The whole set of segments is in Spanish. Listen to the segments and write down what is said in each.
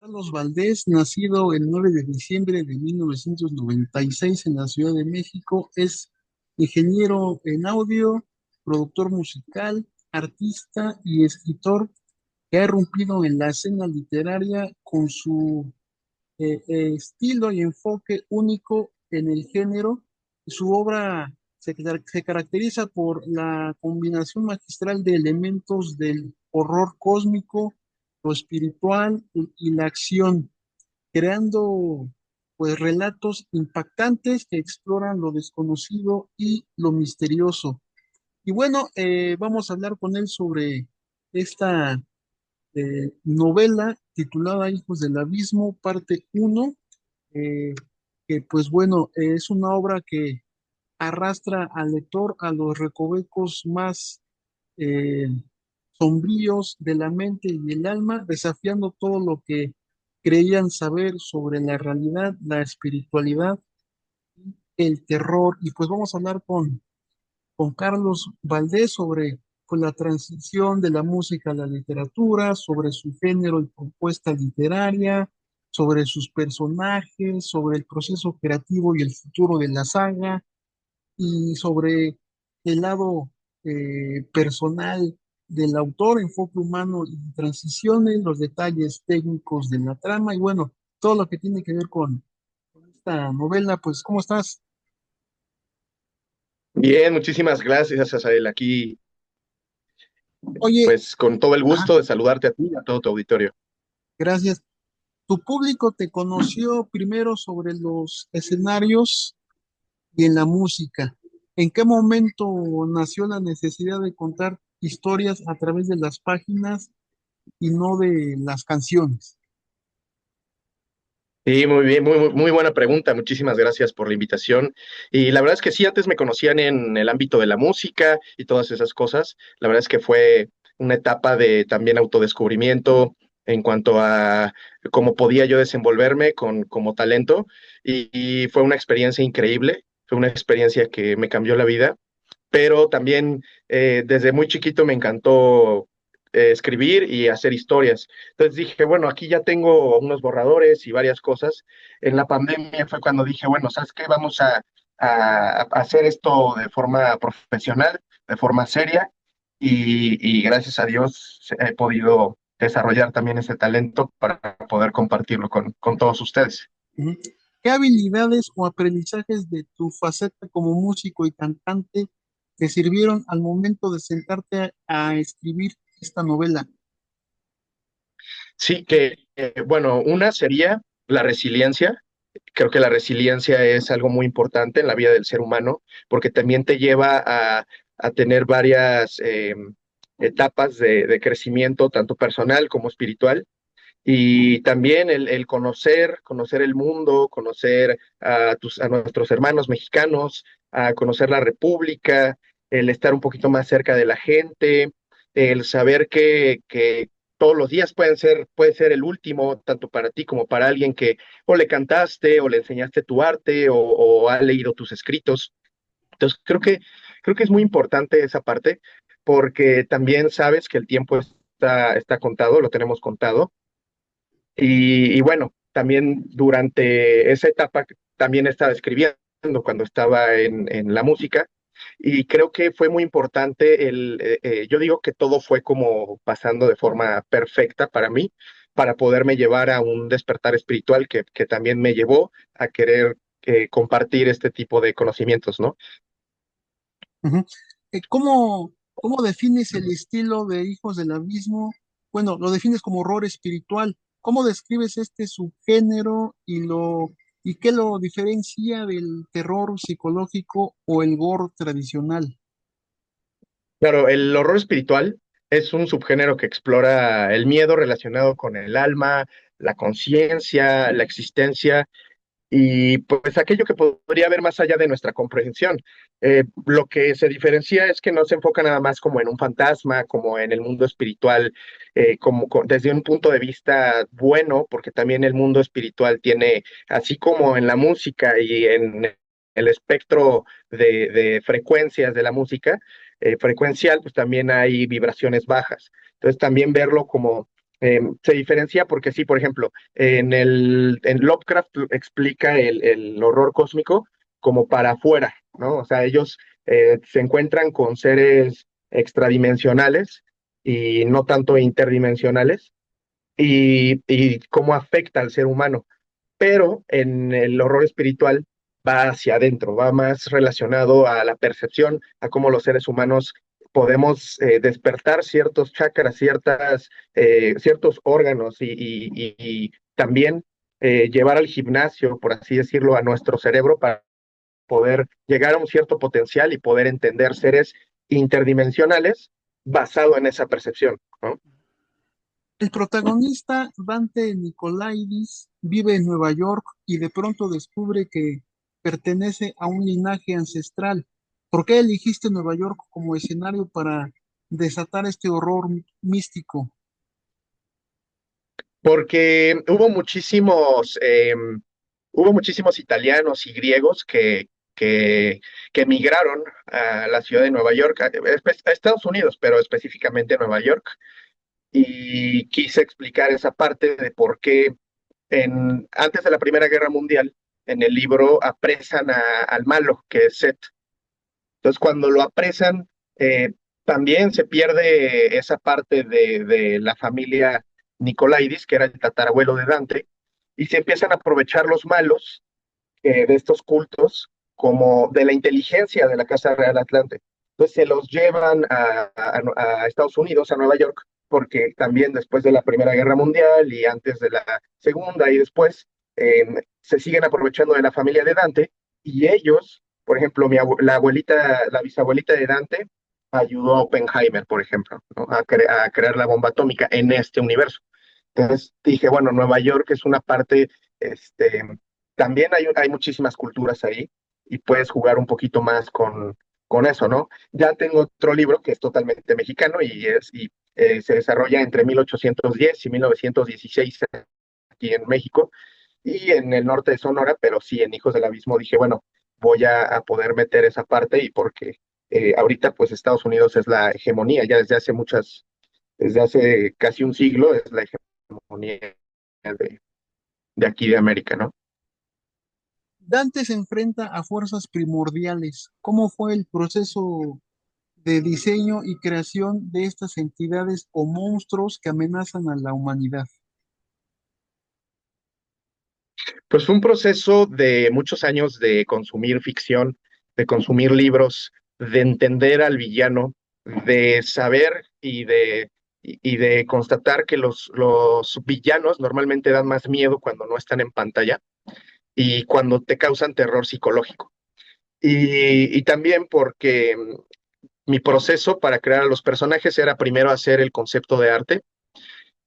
Carlos Valdés, nacido el 9 de diciembre de 1996 en la Ciudad de México, es ingeniero en audio, productor musical, artista y escritor que ha irrumpido en la escena literaria con su estilo y enfoque único en el género. Su obra se caracteriza por la combinación magistral de elementos del horror cósmico, lo espiritual y la acción, creando pues relatos impactantes que exploran lo desconocido y lo misterioso. Y bueno, vamos a hablar con él sobre esta novela titulada Hijos del Abismo, parte uno, eh, que pues bueno, es una obra que arrastra al lector a los recovecos más eh, sombríos de la mente y el alma, desafiando todo lo que creían saber sobre la realidad, la espiritualidad, el terror. Y pues vamos a hablar con Carlos Valdés sobre pues, la transición de la música a la literatura, sobre su género y propuesta literaria, sobre sus personajes, sobre el proceso creativo y el futuro de la saga, y sobre el lado personal del autor, enfoque humano y transiciones, los detalles técnicos de la trama y bueno, todo lo que tiene que ver con esta novela. Pues, ¿cómo estás? Bien, muchísimas gracias, Azael. Aquí, Oye, pues, con todo el ajá, gusto de saludarte a ti y a todo tu auditorio. gracias. Tu público te conoció primero sobre los escenarios y en la música. ¿En qué momento nació la necesidad de contar historias a través de las páginas y no de las canciones? Sí, muy bien, muy buena pregunta. Muchísimas gracias por la invitación. Y la verdad es que sí, antes me conocían en el ámbito de la música y todas esas cosas. La verdad es que fue una etapa de también autodescubrimiento en cuanto a cómo podía yo desenvolverme como talento. Y fue una experiencia increíble. Fue una experiencia que me cambió la vida. Pero también desde muy chiquito me encantó escribir y hacer historias. Entonces dije, bueno, aquí ya tengo unos borradores y varias cosas. En la pandemia fue cuando dije, bueno, ¿sabes qué? Vamos a hacer esto de forma profesional, de forma seria, y gracias a Dios he podido desarrollar también ese talento para poder compartirlo con todos ustedes. Ujú. ¿Qué habilidades o aprendizajes de tu faceta como músico y cantante te sirvieron al momento de sentarte a escribir esta novela? Sí, bueno, una sería la resiliencia. Creo que la resiliencia es algo muy importante en la vida del ser humano porque también te lleva a tener varias etapas de crecimiento, tanto personal como espiritual. Y también el conocer el mundo, conocer a nuestros hermanos mexicanos, a conocer la República, el estar un poquito más cerca de la gente, el saber que todos los días puede ser el último, tanto para ti como para alguien que o le cantaste o le enseñaste tu arte o ha leído tus escritos. Entonces, creo que es muy importante esa parte porque también sabes que el tiempo está contado, lo tenemos contado y bueno, también durante esa etapa también estaba escribiendo cuando estaba en la música y creo que fue muy importante yo digo que todo fue como pasando de forma perfecta para mí, para poderme llevar a un despertar espiritual que también me llevó a querer compartir este tipo de conocimientos, ¿no? Ujú. ¿Cómo defines el estilo de Hijos del Abismo? Bueno, lo defines como horror espiritual. ¿Cómo describes este subgénero y qué lo diferencia del terror psicológico o el gore tradicional? Claro, el horror espiritual es un subgénero que explora el miedo relacionado con el alma, la conciencia, la existencia y pues aquello que podría ver más allá de nuestra comprensión. Lo que se diferencia es que no se enfoca nada más como en un fantasma, como en el mundo espiritual, desde un punto de vista bueno, porque también el mundo espiritual tiene, así como en la música y en el espectro de frecuencias de la música, frecuencial, pues también hay vibraciones bajas. Entonces también verlo como Se diferencia porque sí, por ejemplo, en Lovecraft explica el horror cósmico como para afuera, ¿no? O sea, ellos se encuentran con seres extradimensionales y no tanto interdimensionales y cómo afecta al ser humano. Pero en el horror espiritual va hacia adentro, va más relacionado a la percepción, a cómo los seres humanos podemos despertar ciertos chakras, ciertos órganos y también llevar al gimnasio, por así decirlo, a nuestro cerebro para poder llegar a un cierto potencial y poder entender seres interdimensionales basado en esa percepción, ¿no? El protagonista, Dante Nicolaides, vive en Nueva York y de pronto descubre que pertenece a un linaje ancestral. ¿Por qué elegiste Nueva York como escenario para desatar este horror místico? Porque hubo muchísimos italianos y griegos que emigraron a la ciudad de Nueva York, a Estados Unidos, pero específicamente a Nueva York, y quise explicar esa parte de por qué antes de la Primera Guerra Mundial, en el libro apresan al malo, que es Set. Entonces, cuando lo apresan, también se pierde esa parte de la familia Nicolaidis, que era el tatarabuelo de Dante, y se empiezan a aprovechar los malos de estos cultos como de la inteligencia de la Casa Real Atlante. Entonces se los llevan a Estados Unidos, a Nueva York, porque también después de la Primera Guerra Mundial y antes de la Segunda y después, se siguen aprovechando de la familia de Dante y ellos, por ejemplo, la abuelita, la bisabuelita de Dante ayudó a Oppenheimer, por ejemplo, ¿no? A crear la bomba atómica en este universo. Entonces dije, bueno, Nueva York es una parte, este, también hay muchísimas culturas ahí y puedes jugar un poquito más con eso, ¿no? Ya tengo otro libro que es totalmente mexicano y se desarrolla entre 1810 y 1916 aquí en México y en el norte de Sonora, pero sí en Hijos del Abismo dije, bueno, voy a poder meter esa parte y porque ahorita pues Estados Unidos es la hegemonía, ya desde hace casi un siglo es la hegemonía de aquí de América, ¿no? Dante se enfrenta a fuerzas primordiales. ¿Cómo fue el proceso de diseño y creación de estas entidades o monstruos que amenazan a la humanidad? Pues fue un proceso de muchos años de consumir ficción, de consumir libros, de entender al villano, de saber y de constatar que los villanos normalmente dan más miedo cuando no están en pantalla y cuando te causan terror psicológico. Y también porque mi proceso para crear a los personajes era primero hacer el concepto de arte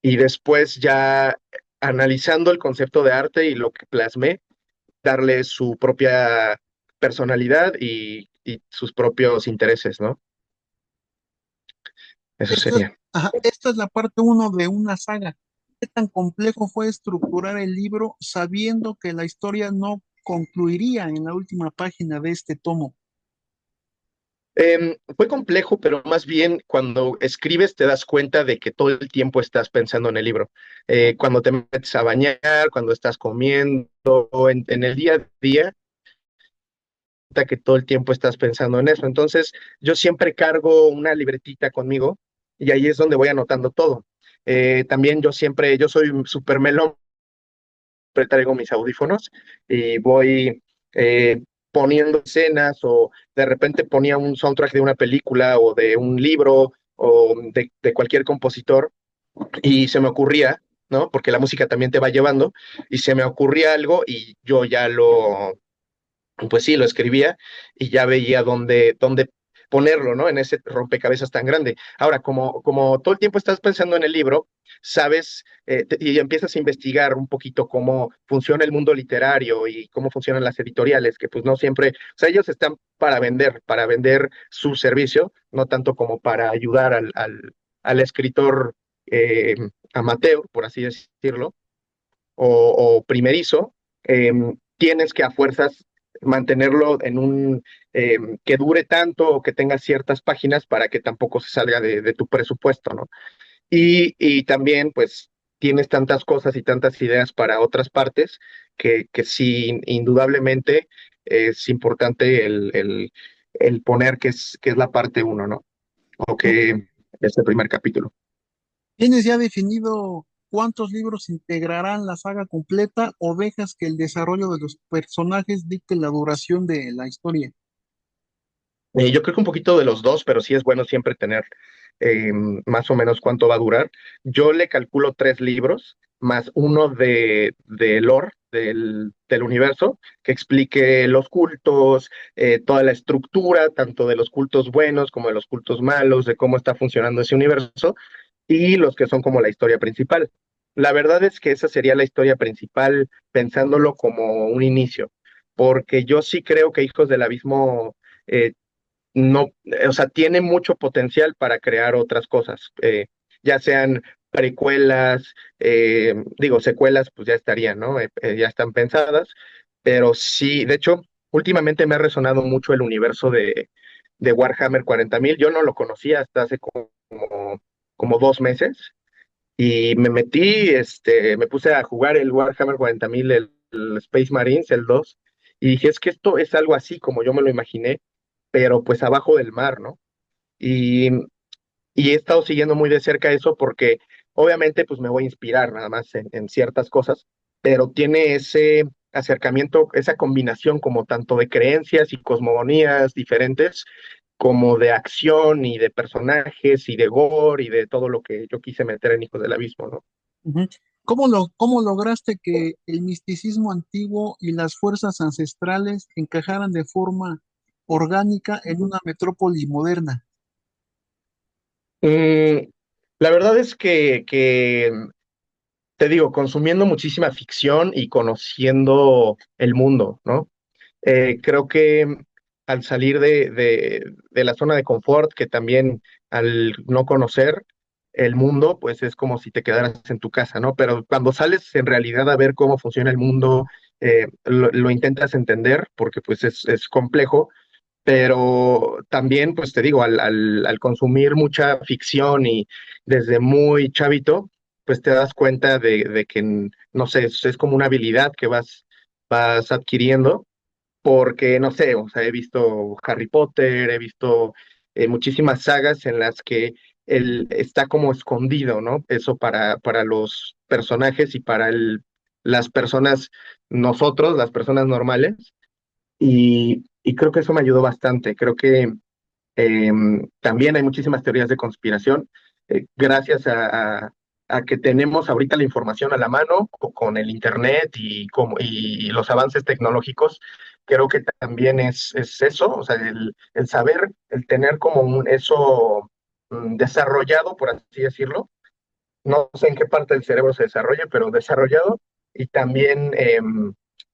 y después ya analizando el concepto de arte y lo que plasmé, darle su propia personalidad y sus propios intereses, ¿no? Eso Esta, sería. esta es la parte uno de una saga. ¿Qué tan complejo fue estructurar el libro sabiendo que la historia no concluiría en la última página de este tomo? Fue complejo, pero más bien cuando escribes te das cuenta de que todo el tiempo estás pensando en el libro. Cuando te metes a bañar, cuando estás comiendo, en el día a día, que todo el tiempo estás pensando en eso. Entonces, yo siempre cargo una libretita conmigo y ahí es donde voy anotando todo. También yo soy súper melón, traigo mis audífonos y voy poniendo escenas o de repente ponía un soundtrack de una película o de un libro o de cualquier compositor y se me ocurría, ¿no? Porque la música también te va llevando y se me ocurría algo y yo ya pues sí, lo escribía y ya veía dónde ponerlo, ¿no? En ese rompecabezas tan grande. Ahora, como todo el tiempo estás pensando en el libro, sabes, y empiezas a investigar un poquito cómo funciona el mundo literario y cómo funcionan las editoriales, que pues no siempre, o sea, ellos están para vender su servicio, no tanto como para ayudar al escritor eh, amateur, por así decirlo, o primerizo, tienes que a fuerzas mantenerlo que dure tanto o que tenga ciertas páginas para que tampoco se salga de tu presupuesto, ¿no? Y también, pues, tienes tantas cosas y tantas ideas para otras partes que sí, indudablemente es importante el poner que es la parte uno, ¿no? O que es el primer capítulo. ¿Tienes ya definido cuántos libros integrarán la saga completa o dejas que el desarrollo de los personajes dicte la duración de la historia? Yo creo que un poquito de los dos, pero sí es bueno siempre tener más o menos cuánto va a durar. Yo le calculo 3 libros, más uno de lore del universo, que explique los cultos, toda la estructura, tanto de los cultos buenos como de los cultos malos, de cómo está funcionando ese universo, y los que son como la historia principal. La verdad es que esa sería la historia principal, pensándolo como un inicio, porque yo sí creo que Hijos del Abismo no, o sea, tiene mucho potencial para crear otras cosas, ya sean precuelas, digo, secuelas, pues ya estarían, ¿no? Ya están pensadas, pero sí, de hecho, últimamente me ha resonado mucho el universo de Warhammer 40.000. Yo no lo conocía hasta hace como 2 meses y me metí, me puse a jugar el Warhammer 40.000, el Space Marines, el 2, y dije, es que esto es algo así como yo me lo imaginé, pero pues abajo del mar, ¿no? Y, y he estado siguiendo muy de cerca eso porque obviamente pues me voy a inspirar nada más en ciertas cosas, pero tiene ese acercamiento, esa combinación como tanto de creencias y cosmogonías diferentes, como de acción y de personajes y de gore y de todo lo que yo quise meter en Hijos del Abismo, ¿no? Ujú. ¿Cómo lograste que el misticismo antiguo y las fuerzas ancestrales encajaran de forma orgánica en una metrópoli moderna? Mm, la verdad es que te digo, consumiendo muchísima ficción y conociendo el mundo, ¿no? Creo que al salir de la zona de confort, que también al no conocer el mundo, pues es como si te quedaras en tu casa, ¿no? Pero cuando sales en realidad a ver cómo funciona el mundo, lo intentas entender, porque pues es complejo, pero también, pues te digo, al consumir mucha ficción y desde muy chavito, pues te das cuenta de que, no sé, es como una habilidad que vas adquiriendo porque, no sé, o sea, he visto Harry Potter, he visto muchísimas sagas en las que él está como escondido, ¿no? Eso para los personajes y para las personas, nosotros, las personas normales, y creo que eso me ayudó bastante. Creo que también hay muchísimas teorías de conspiración, gracias a que tenemos ahorita la información a la mano con el Internet y los avances tecnológicos. Creo que también es eso, o sea, el saber, el tener como eso desarrollado, por así decirlo. No sé en qué parte del cerebro se desarrolla, pero desarrollado, y también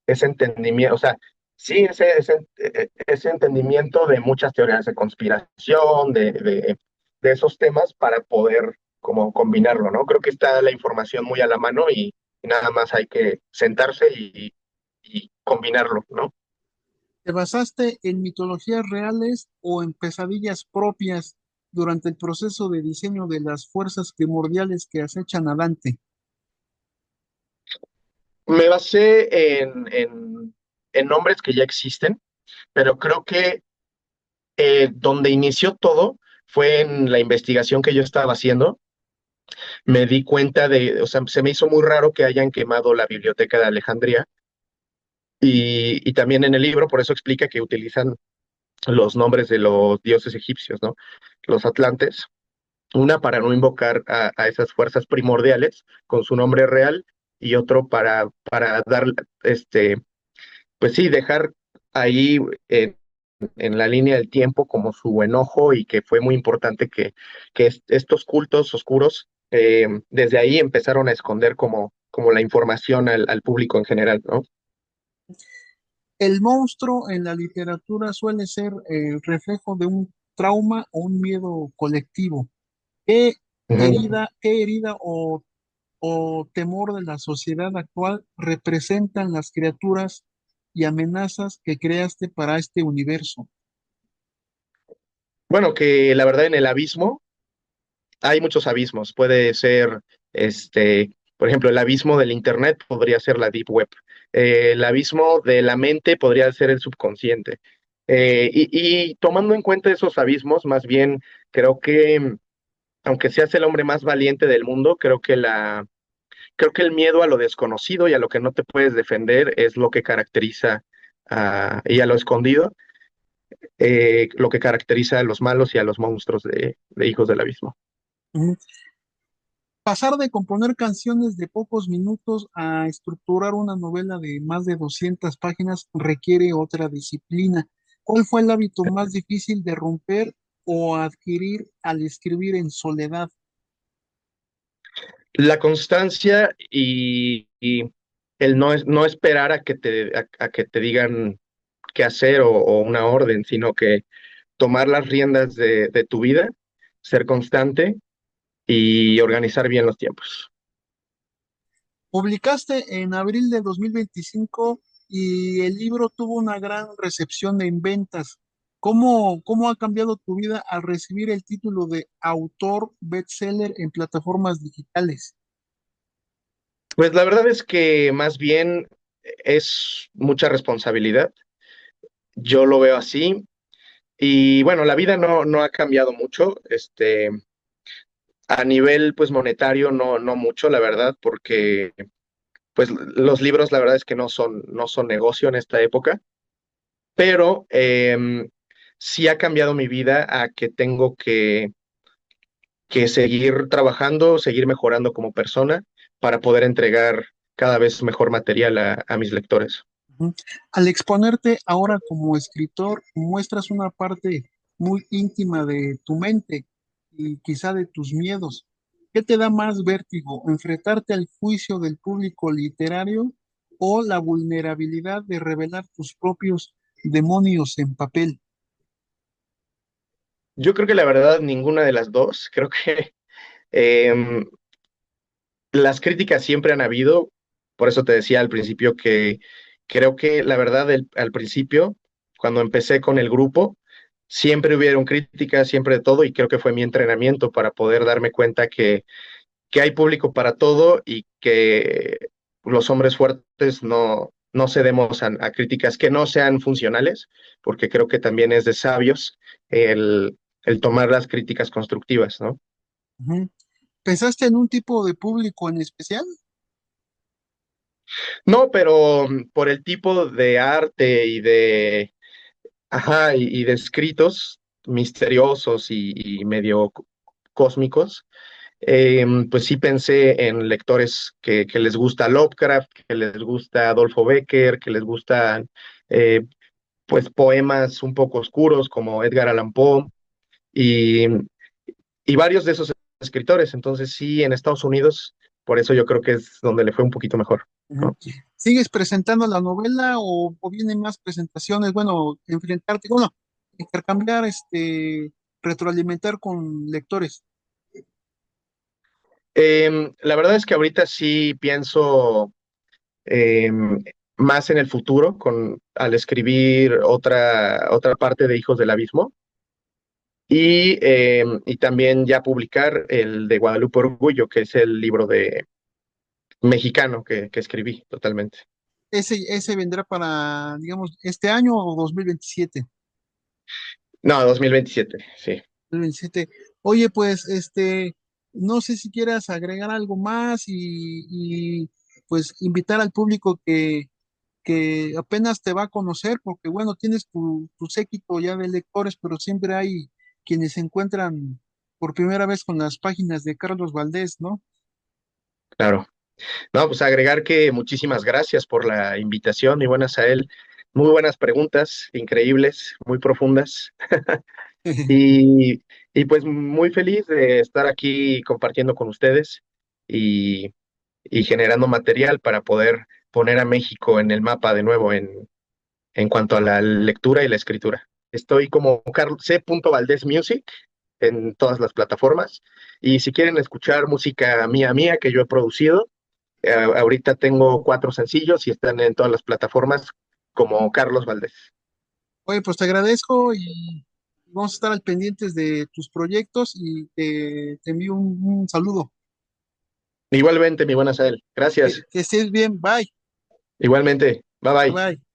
ese entendimiento, o sea, sí, ese entendimiento de muchas teorías de conspiración, de esos temas para poder como combinarlo, ¿no? Creo que está la información muy a la mano y nada más hay que sentarse y combinarlo, ¿no? ¿Te basaste en mitologías reales o en pesadillas propias durante el proceso de diseño de las fuerzas primordiales que acechan a Dante? Me basé en nombres que ya existen, pero creo que donde inició todo fue en la investigación que yo estaba haciendo. Me di cuenta o sea, se me hizo muy raro que hayan quemado la biblioteca de Alejandría y también en el libro, por eso explica que utilizan los nombres de los dioses egipcios, ¿no? Los atlantes. Una para no invocar a esas fuerzas primordiales con su nombre real y otro para dar, pues sí, dejar ahí en la línea del tiempo como su enojo y que fue muy importante que estos cultos oscuros desde ahí empezaron a esconder como la información al público en general, ¿no? El monstruo en la literatura suele ser el reflejo de un trauma o un miedo colectivo. ¿Qué Ujú. qué herida o temor de la sociedad actual representan las criaturas y amenazas que creaste para este universo? Bueno, que la verdad en el abismo hay muchos abismos. Puede ser, este, Por ejemplo, el abismo del Internet podría ser la Deep Web. El abismo de la mente podría ser el subconsciente. Y tomando en cuenta esos abismos, más bien creo que, aunque seas el hombre más valiente del mundo, creo que el miedo a lo desconocido y a lo que no te puedes defender es lo que caracteriza y a lo escondido, lo que caracteriza a los malos y a los monstruos de Hijos del Abismo. Ujú. Pasar de componer canciones de pocos minutos a estructurar una novela de más de 200 páginas requiere otra disciplina. ¿Cuál fue el hábito más difícil de romper o adquirir al escribir en soledad? La constancia y el no esperar a que te digan qué hacer o una orden, sino que tomar las riendas de tu vida, ser constante y organizar bien los tiempos. Publicaste en abril de 2025 y el libro tuvo una gran recepción en ventas. ¿Cómo ha cambiado tu vida al recibir el título de autor bestseller en plataformas digitales? Pues la verdad es que más bien es mucha responsabilidad. Yo lo veo así. Y bueno, la vida no ha cambiado mucho. A nivel pues monetario no mucho, la verdad, porque pues los libros la verdad es que no son negocio en esta época, pero sí ha cambiado mi vida a que tengo que seguir trabajando, seguir mejorando como persona para poder entregar cada vez mejor material a mis lectores. Ujú. Al exponerte ahora como escritor, muestras una parte muy íntima de tu mente y quizá de tus miedos. ¿Qué te da más vértigo, enfrentarte al juicio del público literario o la vulnerabilidad de revelar tus propios demonios en papel? Yo creo que la verdad ninguna de las dos. Creo que em, las críticas siempre han habido, por eso te decía al principio que creo que la verdad al principio, cuando empecé con el grupo, siempre hubieron críticas, siempre de todo, y creo que fue mi entrenamiento para poder darme cuenta que hay público para todo y que los hombres fuertes no cedemos a críticas que no sean funcionales, porque creo que también es de sabios el tomar las críticas constructivas, ¿no? Ujú. ¿Pensaste en un tipo de público en especial? No, pero por el tipo de arte y de escritos misteriosos y medio cósmicos, pues sí pensé en lectores que les gusta Lovecraft, que les gusta Adolfo Becker, que les gustan eh, pues poemas un poco oscuros como Edgar Allan Poe y, y varios de esos escritores. Entonces sí, en Estados Unidos, por eso yo creo que es donde le fue un poquito mejor, Ujú. ¿no? ¿Sigues presentando la novela o vienen más presentaciones? Bueno, enfrentarte, bueno, intercambiar, retroalimentar con lectores. La verdad es que ahorita sí pienso más en el futuro al escribir otra parte de Hijos del Abismo y también ya publicar el de Guadalupe Orgullo, que es el libro de mexicano que escribí totalmente. Ese vendrá para, digamos, este año o 2027. No, 2027, sí. 2027. Oye, pues, no sé si quieras agregar algo más pues invitar al público que apenas te va a conocer, porque bueno, tienes tu séquito ya de lectores, pero siempre hay quienes se encuentran por primera vez con las páginas de Carlos Valdés, ¿no? Claro. No, pues agregar que muchísimas gracias por la invitación, mi buena Sael. Muy buenas preguntas, increíbles, muy profundas. Y, y pues muy feliz de estar aquí compartiendo con ustedes y, y generando material para poder poner a México en el mapa de nuevo en cuanto a la lectura y la escritura. Estoy como C. Valdés Music en todas las plataformas y si quieren escuchar música mía que yo he producido, ahorita tengo 4 sencillos y están en todas las plataformas como Carlos Valdés. Oye, pues te agradezco y vamos a estar al pendientes de tus proyectos y te envío un saludo. Igualmente, mi buena Sael. Gracias. Que estés bien, bye, Igualmente. Bye bye bye. bye.